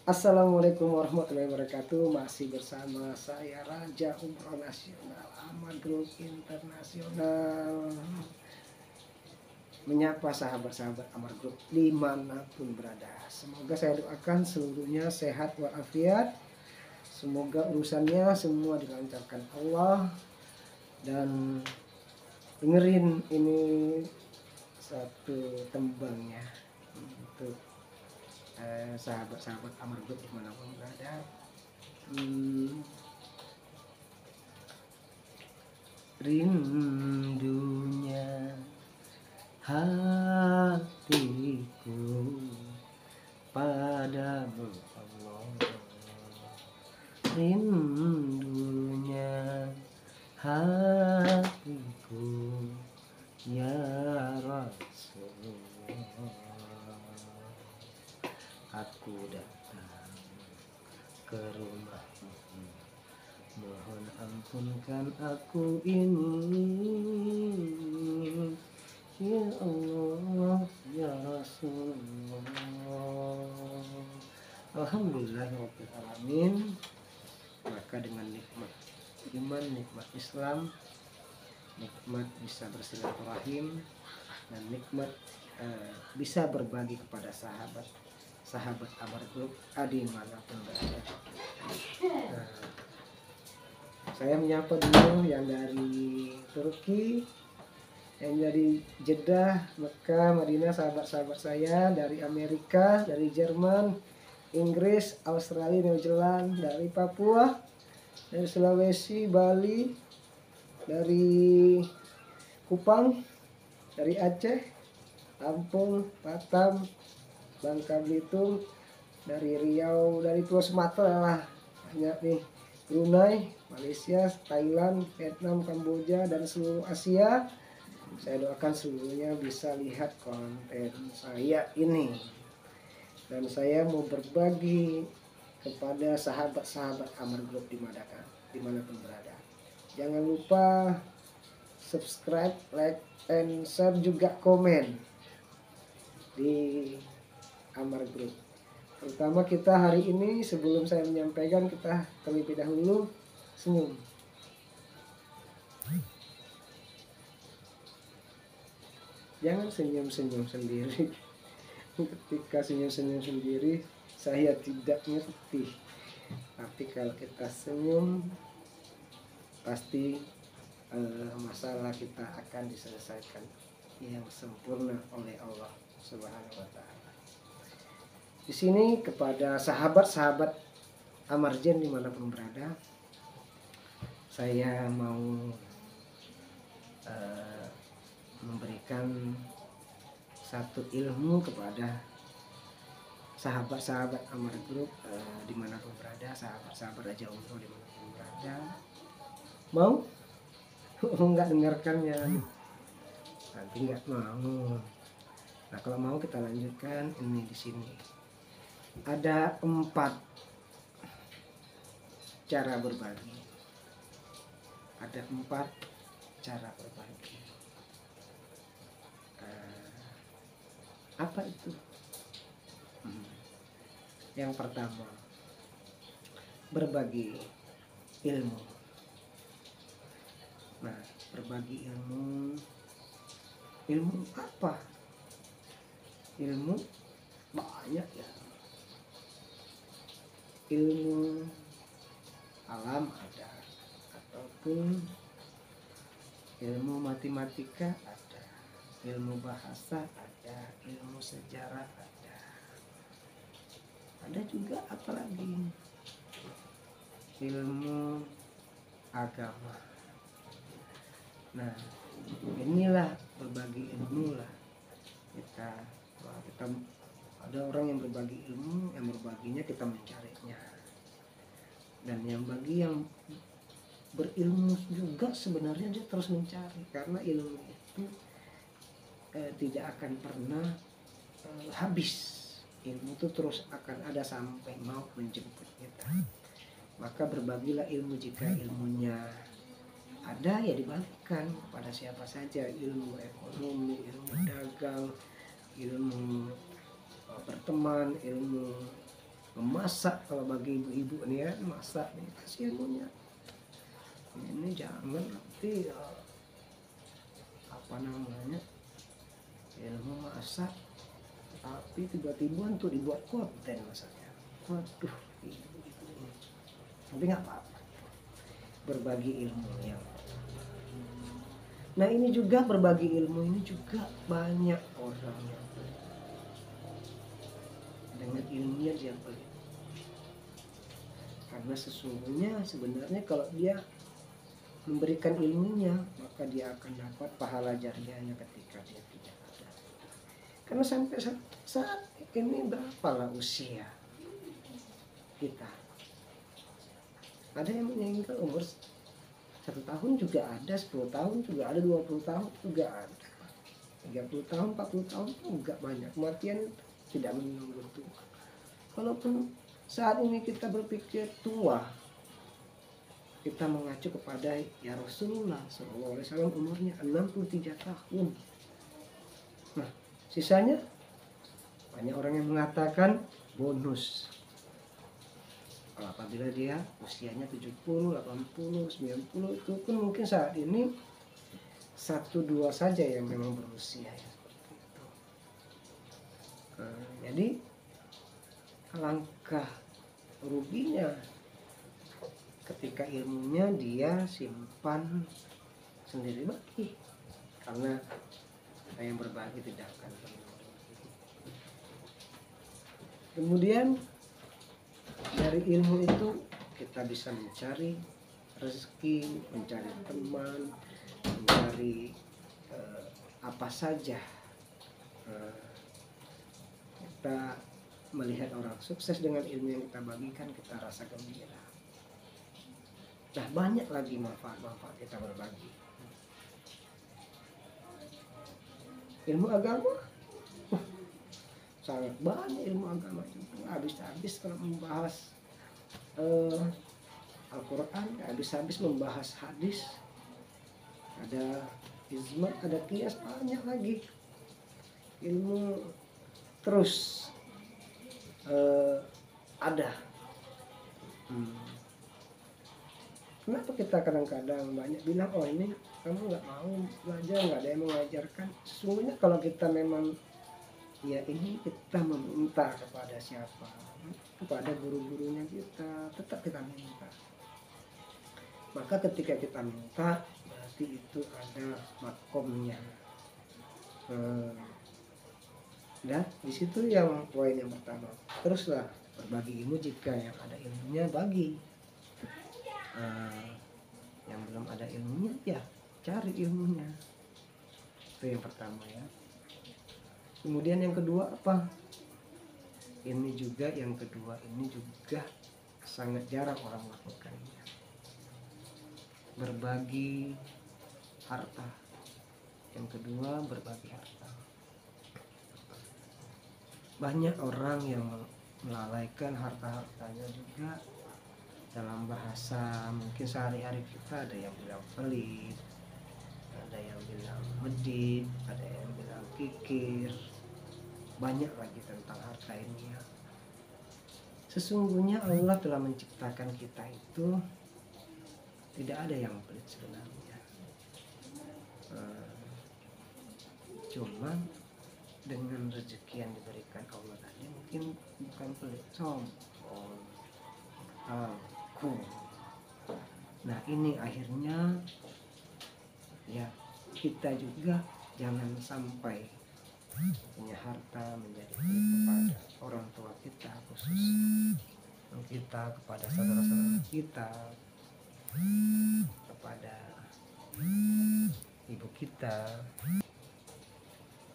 Assalamualaikum warahmatullahi wabarakatuh. Masih bersama saya Raja Umroh Nasional Amar Group Internasional, menyapa sahabat-sahabat Amar Group dimanapun berada. Semoga saya doakan seluruhnya sehat walafiat. Semoga urusannya semua dilancarkan Allah. Dan dengerin ini satu tembangnya untuk sahabat-sahabat Amar Group dimanapun berada. Rindunya hatiku padamu Allah, rindunya hatiku ya Rasulullah. Aku datang ke rumahmu, mohon ampunkan aku ini, ya Allah ya Rasulullah. Alhamdulillahirabbil alamin. Maka dengan nikmat iman, nikmat Islam, nikmat bisa bersilaturahim, dan nikmat bisa berbagi kepada sahabat Amar Group dimanapun berada. Saya menyapa dulu yang dari Turki, yang dari Jeddah, Mekah, Madinah, sahabat-sahabat saya dari Amerika, dari Jerman, Inggris, Australia, New Zealand, dari Papua, dari Sulawesi, Bali, dari Kupang, dari Aceh, Lampung, Batam, Bangka Belitung, dari Riau, dari Pulau Sumatera lah banyak nih, Brunei, Malaysia, Thailand, Vietnam, Kamboja, dan seluruh Asia. Saya doakan seluruhnya bisa lihat konten saya ini, dan saya mau berbagi kepada sahabat-sahabat Amar Group dimanapun berada. Jangan lupa subscribe, like, and share, juga komen di Amar Group. Terutama kita hari ini, sebelum saya menyampaikan, kita terlebih dahulu senyum. Jangan senyum-senyum sendiri. Ketika senyum-senyum sendiri, saya tidak ngerti. Tapi kalau kita senyum, pasti masalah kita akan diselesaikan yang sempurna oleh Allah Subhanahu wa Ta'ala. Di sini kepada sahabat-sahabat Amarjen dimanapun berada, saya mau memberikan satu ilmu kepada sahabat-sahabat Amar Group dimanapun berada, sahabat-sahabat Raja Umroh dimanapun berada. Mau? Nggak dengarkannya, nanti nggak mau. Nah, kalau mau kita lanjutkan ini di sini. Ada 4 cara berbagi. Ada 4 cara berbagi. Apa itu? Yang pertama, berbagi ilmu. Nah, berbagi ilmu apa? Ilmu banyak ya. Ilmu alam ada, ataupun ilmu matematika ada, ilmu bahasa ada, ilmu sejarah ada juga apalagi ilmu agama. Nah, inilah berbagi ilmu lah. Kita ada orang yang berbagi ilmu, yang berbaginya kita mencarinya. Dan yang bagi yang berilmu juga sebenarnya dia terus mencari, karena ilmu itu tidak akan pernah habis. Ilmu itu terus akan ada sampai mau menjemput kita. Maka berbagilah ilmu. Jika ilmunya ada, ya dibagikan kepada siapa saja. Ilmu ekonomi, ilmu dagang, ilmu berteman, ilmu masak. Kalau bagi ibu-ibu nih ya, masak nih, kasih ilmunya. Ini jangan nanti apa namanya, ilmu masak tapi tiba-tiba untuk dibuat konten masaknya. Waduh, ibu-ibu. Tapi nggak apa-apa, berbagi ilmu yang. Nah ini juga berbagi ilmu ini juga banyak orang yang dengan ilmunya dia pelit. Karena sesungguhnya sebenarnya kalau dia memberikan ilmunya, maka dia akan dapat pahala jariahnya ketika dia tidak ada. Karena sampai saat ini berapalah usia kita? Ada yang meninggal umur 1 tahun juga ada, 10 tahun juga ada, 20 tahun juga ada, 30 tahun, 40 tahun juga banyak. Kematian tidak menunggu tua. Kalaupun saat ini kita berpikir tua, kita mengacu kepada ya Rasulullah SAW, umurnya 63 tahun. Nah, sisanya banyak orang yang mengatakan bonus. Apabila dia usianya 70, 80, 90, itu pun mungkin saat ini 1-2 saja yang memang berusia ya, seperti itu. Jadi alangkah ruginya ketika ilmunya dia simpan sendiri bagi, karena yang berbagi tidak akan pernah. Kemudian dari ilmu itu kita bisa mencari rezeki, mencari teman, mencari apa saja. Kita melihat orang sukses dengan ilmu yang kita bagikan, kita rasa gembira. Nah, banyak lagi manfaat-manfaat kita berbagi. Ilmu agama, sangat banyak ilmu agama itu, habis-habis kalau membahas Al-Quran, habis-habis membahas hadis, ada ijma, ada qiyas, banyak lagi ilmu terus ada. Kenapa kita kadang-kadang banyak bilang, oh ini kamu nggak mau belajar, nggak ada yang mengajarkan. Sesungguhnya kalau kita memang ya ini kita meminta kepada siapa, kepada guru-gurunya kita, tetap kita minta. Maka ketika kita minta, berarti itu ada makomnya. Nah, di situ yang poin yang pertama. Teruslah berbagi ilmu, jika yang ada ilmunya bagi. Yang belum ada ilmunya ya cari ilmunya. Itu yang pertama ya. Kemudian yang kedua apa? Ini juga yang kedua ini juga sangat jarang orang melakukannya. Berbagi harta. Yang kedua berbagi harta. Banyak orang yang melalaikan harta-hartanya juga. Dalam bahasa mungkin sehari-hari kita ada yang bilang pelit, ada yang bilang medit, ada yang bilang kikir. Banyak lagi tentang harta ini ya. Sesungguhnya Allah telah menciptakan kita itu tidak ada yang pelit sebenarnya. Cuman dengan rezeki yang diberikan Allah tadi mungkin bukan pelit, sombong, aku. Nah ini akhirnya ya kita juga jangan sampai punya harta menjadi pelit kepada orang tua kita, khusus kita, kepada saudara-saudara kita, kepada ibu kita.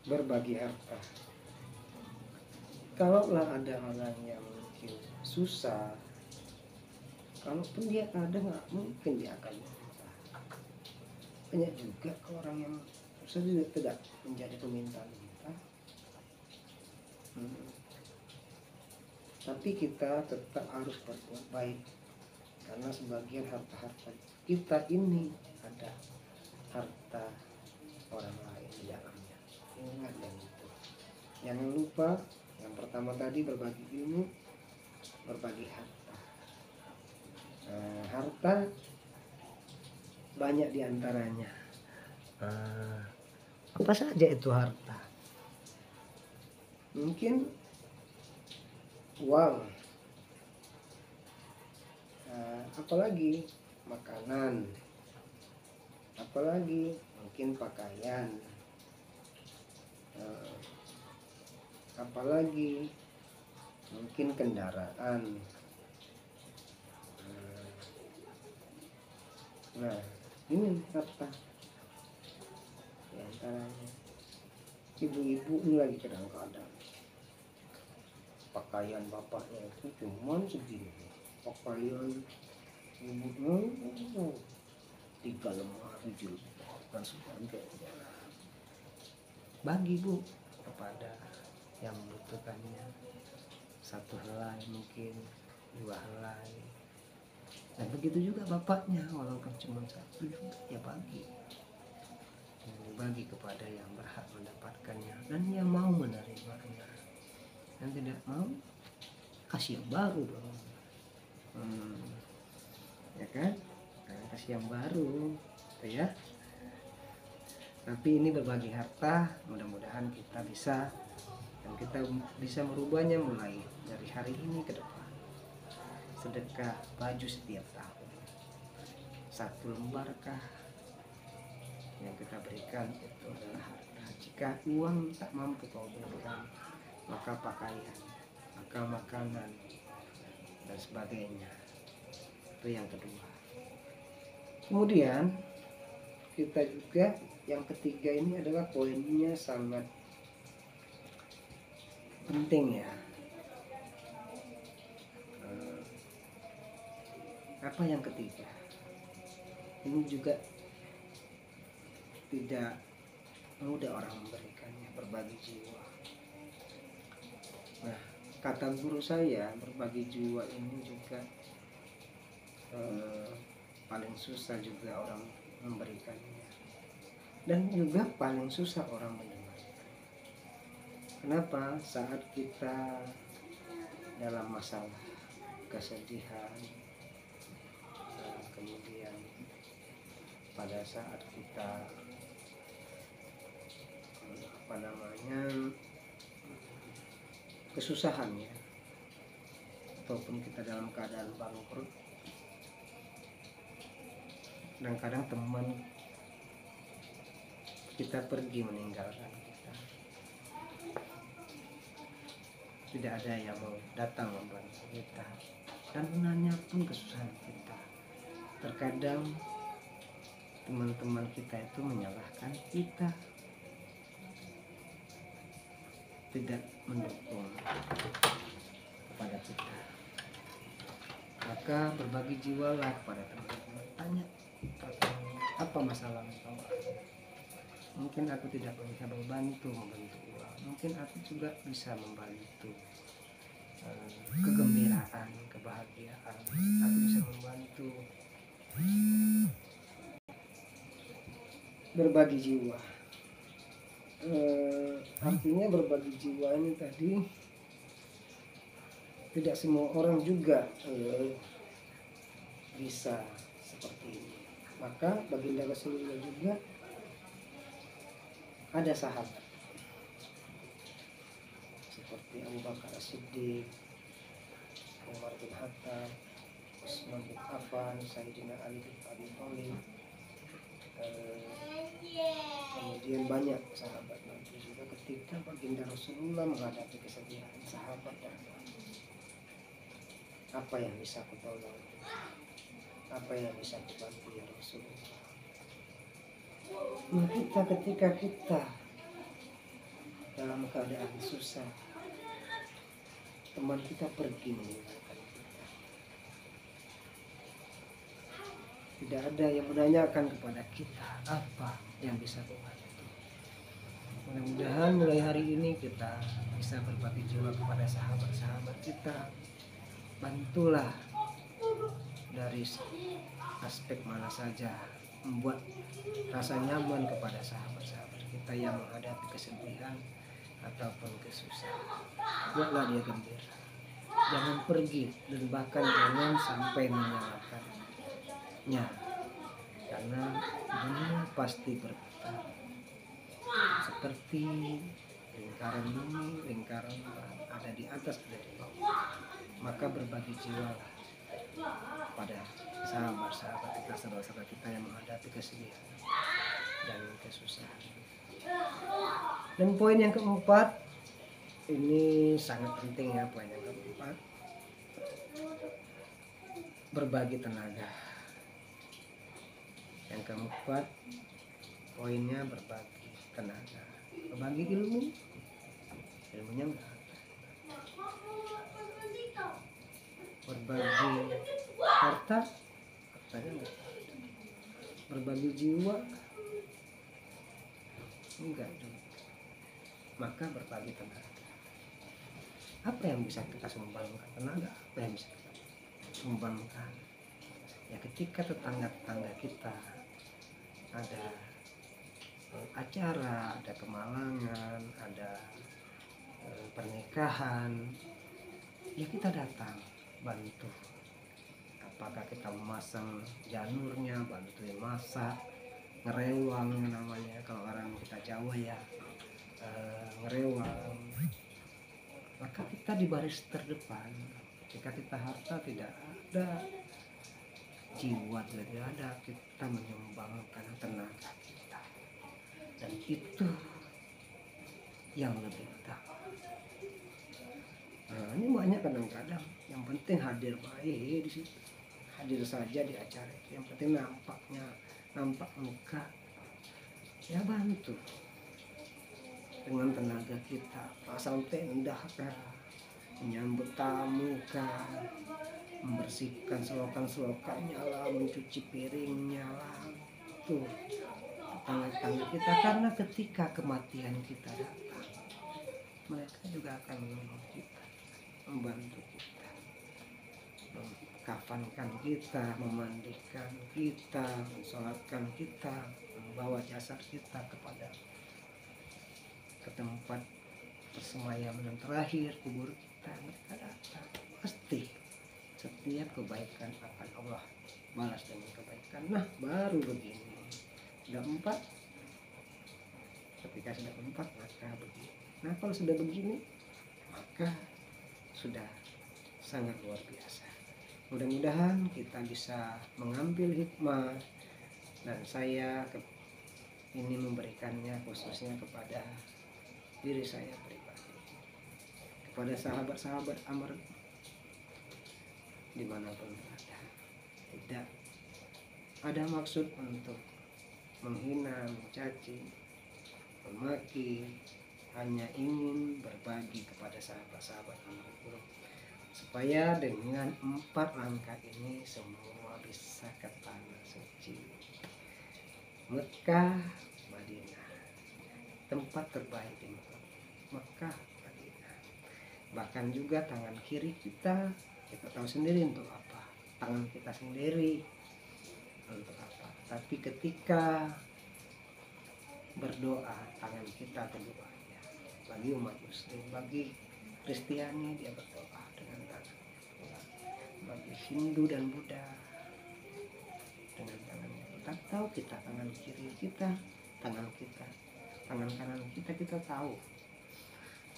Berbagi harta. Kalaulah ada orang yang mungkin susah, kalaupun dia ada, nggak mungkin dia akan minta. Banyak juga orang yang susah juga tidak menjadi peminta-minta. Tapi kita tetap harus berbuat baik, karena sebagian harta-harta kita ini ada harta orang lain di dalamnya. Ingat yang itu. Jangan lupa yang pertama tadi berbagi ilmu, berbagi harta. Harta banyak diantaranya. Apa saja itu harta? Mungkin uang, apalagi makanan, apalagi mungkin pakaian, apalagi mungkin kendaraan. Nah, ini harta diantaranya. Ibu-ibu ini lagi kadang-kadang pakaian bapaknya itu cuman segini, pakaian ibunya 3 lemari dan sebagainya. Bagi Bu kepada yang membutuhkannya, 1 helai mungkin, 2 helai. Dan begitu juga bapaknya, walaupun cuma 1 juga ya bagi kepada yang berhak mendapatkannya dan yang mau menerimanya. Yang tidak mau, kasih yang baru dong. Ya kan? Kasih yang baru gitu ya. Tapi ini berbagi harta, mudah-mudahan kita bisa, dan kita bisa merubahnya mulai dari hari ini ke depan. Sedekah baju setiap tahun, 1 lembarkah yang kita berikan itu adalah harta. Jika uang tak mampu kau berikan, maka pakaian, maka makanan dan sebagainya. Itu yang kedua. Kemudian kita juga yang ketiga ini adalah poinnya sangat penting ya. Apa yang ketiga? Ini juga tidak mudah orang memberikannya, berbagi jiwa. Nah, kata guru saya, berbagi jiwa ini juga paling susah juga orang memberikannya, dan juga paling susah orang menerimanya. Kenapa? Saat kita dalam masalah kesedihan, kemudian pada saat kita kesusahan ya, ataupun kita dalam keadaan bangkrut, kadang-kadang teman kita pergi meninggalkan kita, tidak ada yang mau datang membantu kita dan menanya pun kesusahan kita. Terkadang teman-teman kita itu menyalahkan kita, tidak mendukung kepada kita. Maka berbagi jiwalah kepada teman-teman, tanya apa masalah engkau. Mungkin aku tidak bisa membantu uang, mungkin aku juga bisa membantu kegembiraan, kebahagiaan. Aku bisa membantu berbagi jiwa. Artinya berbagi jiwa ini tadi tidak semua orang juga bisa seperti ini. Maka baginda Rasulullah juga ada sahabat seperti Abu Bakar As-Siddiq, Umar bin Khattab, Utsman bin Affan, Sayyidina Ali bin Abi Thalib, kemudian banyak sahabat Nabi juga. Ketika baginda Rasulullah menghadapi kesedihan, sahabat datang, apa yang bisa aku tolong, apa yang bisa aku bantu ya Rasulullah. Nah, ketika kita dalam keadaan susah, teman kita pergi meninggalkan kita, tidak ada yang menanyakan kepada kita apa yang bisa membantu. Mudah-mudahan mulai hari ini kita bisa berbagi jiwa kepada sahabat-sahabat kita. Bantulah dari aspek mana saja, membuat rasa nyaman kepada sahabat-sahabat kita yang menghadapi kesedihan ataupun kesusahan. Buatlah dia gembira. jangan pergi, dan bahkan jangan sampai menyalakannya, karena dunia pasti berputar seperti lingkaran bumi, lingkaran ada di atas, ada di bawah. Maka berbagi jiwa pada sahabat-sahabat kita, saudara-saudara kita yang menghadapi kesedihan dan kesusahan. Dan poin yang keempat, ini sangat penting ya, poin yang keempat, berbagi tenaga. Yang keempat poinnya berbagi tenaga, berbagi ilmunya enggak ada, berbagi hartanya enggak ada, berbagi jiwa enggak juga. Maka berbagi tenaga, apa yang bisa kita sumbangkan? Tenaga apa yang bisa kita sumbangkan? Ya ketika tetangga-tetangga kita ada acara, ada kemalangan, ada pernikahan, ya kita datang bantu. Apakah kita memasang janurnya, bantuin masak, ngerewang namanya kalau orang kita Jawa ya, ngerewang. Maka kita di baris terdepan. Jika kita harta tidak ada, jiwa tidak ada, kita menyumbangkan tenaga kita, dan itu yang lebih utama. Nah, ini banyak kadang-kadang yang penting hadir baik di situ, hadir saja di acara itu, yang penting nampak muka, ya bantu dengan tenaga kita, pasang tenda kah, menyambut tamu kah, membersihkan selokan-selokannya lah, mencuci piringnya lah, tuh tetangga-tetangga kita. Karena ketika kematian kita datang, mereka juga akan menolong kita, membantu kita, mengkafankan kita, memandikan kita, mensolatkan kita, membawa jasad kita ke tempat persemayaman terakhir, kubur kita. Mereka datang, pasti setiap kebaikan akan Allah balas dengan kebaikan. Nah, baru begini. Sudah 4. Ketika sudah 4, maka begini. Nah, kalau sudah begini, maka sudah sangat luar biasa. Mudah-mudahan kita bisa mengambil hikmah, dan saya ini memberikannya khususnya kepada diri saya pribadi, kepada sahabat-sahabat Amr dimanapun berada. Tidak ada maksud untuk menghina, mencaci, memaki, hanya ingin berbagi kepada sahabat-sahabat Amr, supaya dengan 4 langkah ini semua bisa ke tanah suci Mekah, Madinah, tempat terbaik di Mekah, Madinah. Bahkan juga tangan kiri kita tahu sendiri untuk apa, tangan kita sendiri untuk apa. Tapi ketika berdoa, tangan kita keduanya. Bagi umat muslim, bagi Kristiani dia berdoa dengan tangan, bagi Hindu dan Buddha dengan tangannya. Kita tahu kita tangan kiri kita, tangan kanan kita tahu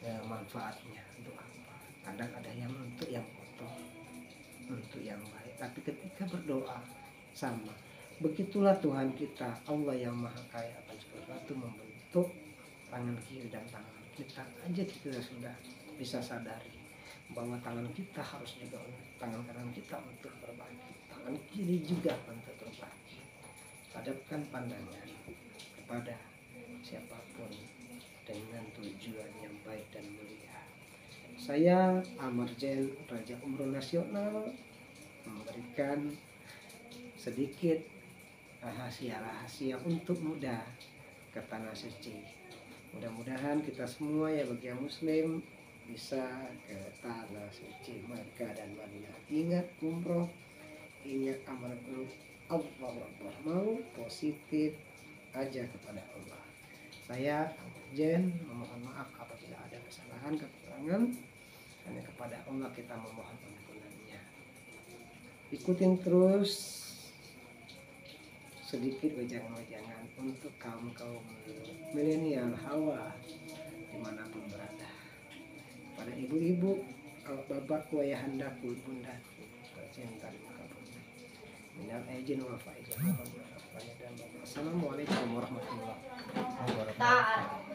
ya, manfaatnya untuk apa. Kadang ada yang untuk yang kotor, untuk yang baik. Tapi ketika berdoa sama, begitulah Tuhan kita, Allah yang Maha Kaya akan segala sesuatu, membentuk tangan kiri dan tangan kita aja. Kita sudah bisa sadari bahwa tangan kita harus juga, tangan kanan kita untuk berbagi, tangan kiri juga untuk berbagi. Hadapkan pandangan kepada siapapun dengan tujuan yang baik dan mulia. Saya Amr Jen, Raja Umroh Nasional, memberikan sedikit rahasia-rahasia untuk mudah ke tanah suci. Mudah-mudahan kita semua ya, bagi yang muslim, bisa ke tanah suci Makkah dan Madinah. Ingat umroh, ingat amal qulub, Allah Akbar. Mau positif aja kepada Allah. Saya Jen memohon maaf apabila ada kesalahan, kekurangan. Hanya kepada Allah kita memohon ampunannya. Ikutin terus sedikit wejangan-wejangan untuk kaum milenial hawa dimanapun berada. Pada ibu-ibu, bapakku, ayahandaku, bundaku, tercinta di muka bumi. Minal aidin wal faizin. Assalamualaikum warahmatullahi wabarakatuh.